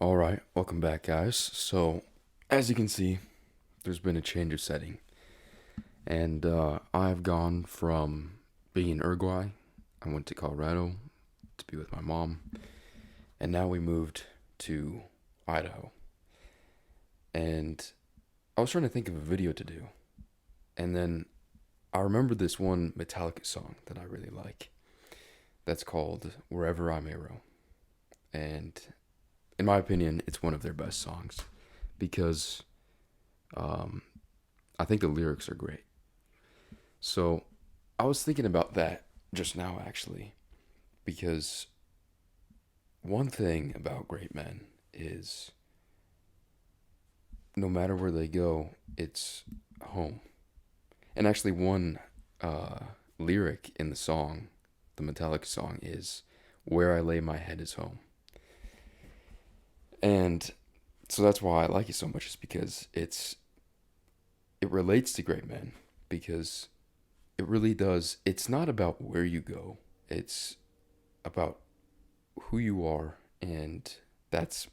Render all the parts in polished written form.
All right, welcome back, guys. So, as you can see, there's been a change of setting, and I've gone from being in Uruguay. I went to Colorado to be with my mom, and now we moved to Idaho. And I was trying to think of a video to do, and then I remembered this one Metallica song that I really like. That's called "Wherever I May Roam," and in my opinion, it's one of their best songs because um, I think the lyrics are great. So I was thinking about that just now, actually, because one thing about great men is no matter where they go, it's home. And actually, one uh, lyric in the song, the Metallica song, is "Where I lay my head is home." And so that's why I like it so much, is because it relates to great men because it really does. It's not about where you go. It's about who you are, and that's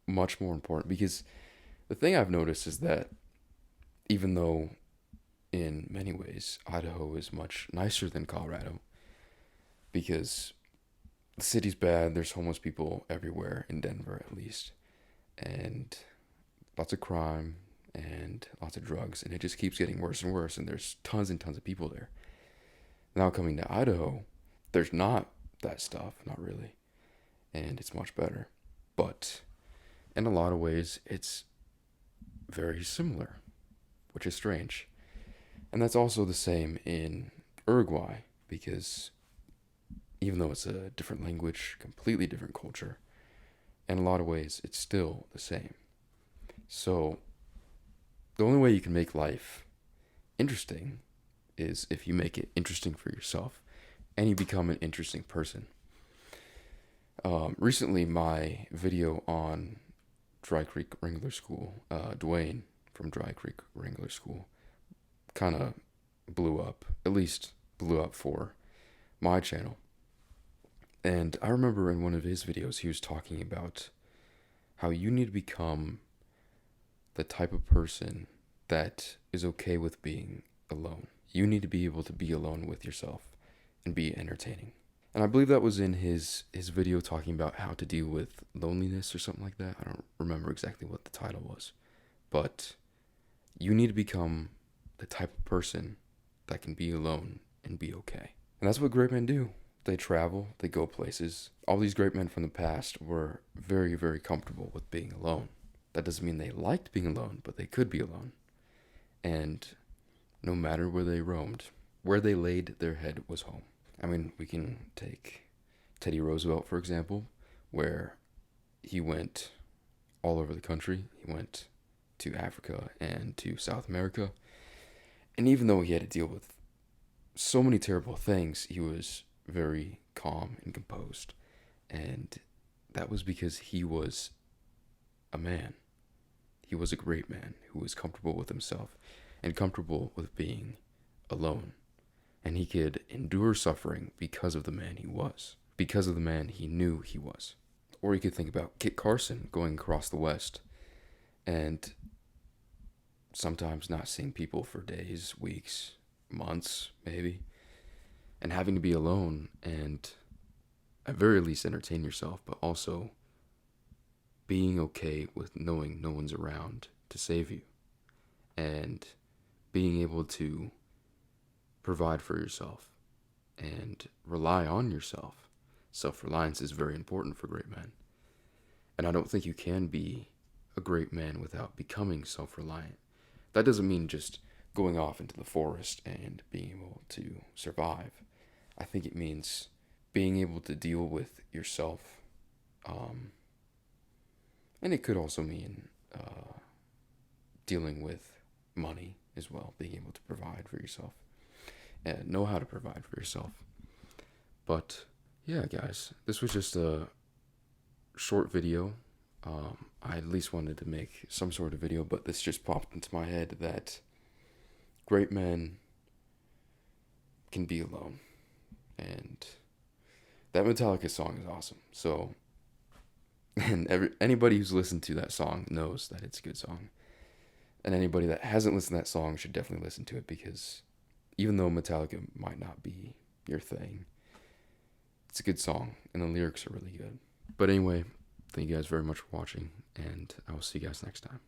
much more important because the thing I've noticed is that even though in many ways Idaho is much nicer than Colorado because the city's bad, there's homeless people everywhere in Denver at least, and lots of crime and lots of drugs, and it just keeps getting worse and worse, and there's tons and tons of people there. Now coming to Idaho, there's not that stuff, not really, and it's much better. But in a lot of ways, it's very similar, which is strange. And that's also the same in Uruguay, because even though it's a different language, completely different culture, in a lot of ways, it's still the same. So, the only way you can make life interesting is if you make it interesting for yourself and you become an interesting person. Recently, my video on Dry Creek Wrangler School, Dwayne from Dry Creek Wrangler School, kind of blew up, at least blew up for my channel. And I remember in one of his videos, he was talking about how you need to become the type of person that is okay with being alone. You need to be able to be alone with yourself and be entertaining. And I believe that was in his video talking about how to deal with loneliness or something like that. I don't remember exactly what the title was. But you need to become the type of person that can be alone and be okay. And that's what great men do. They travel, they go places. All these great men from the past were very, very comfortable with being alone. That doesn't mean they liked being alone, but they could be alone. And no matter where they roamed, where they laid their head was home. I mean, we can take Teddy Roosevelt, for example, where he went all over the country. He went to Africa and to South America. And even though he had to deal with so many terrible things, he was very calm and composed. And that was because he was a man. He was a great man who was comfortable with himself and comfortable with being alone. And he could endure suffering because of the man he was, because of the man he knew he was. Or you could think about Kit Carson going across the West and sometimes not seeing people for days, weeks, months, maybe, and having to be alone and at very least entertain yourself, but also being okay with knowing no one's around to save you and being able to provide for yourself and rely on yourself. Self reliance is very important for great men. And I don't think you can be a great man without becoming self reliant. That doesn't mean just going off into the forest and being able to survive. I think it means being able to deal with yourself. Um, and it could also mean dealing with money as well, being able to provide for yourself and know how to provide for yourself. But yeah, guys, this was just a short video. I at least wanted to make some sort of video, but this just popped into my head that great men can be alone. And that Metallica song is awesome. So And anybody who's listened to that song knows that it's a good song. And anybody that hasn't listened to that song should definitely listen to it, because even though Metallica might not be your thing, it's a good song and the lyrics are really good. But anyway, thank you guys very much for watching, and I will see you guys next time.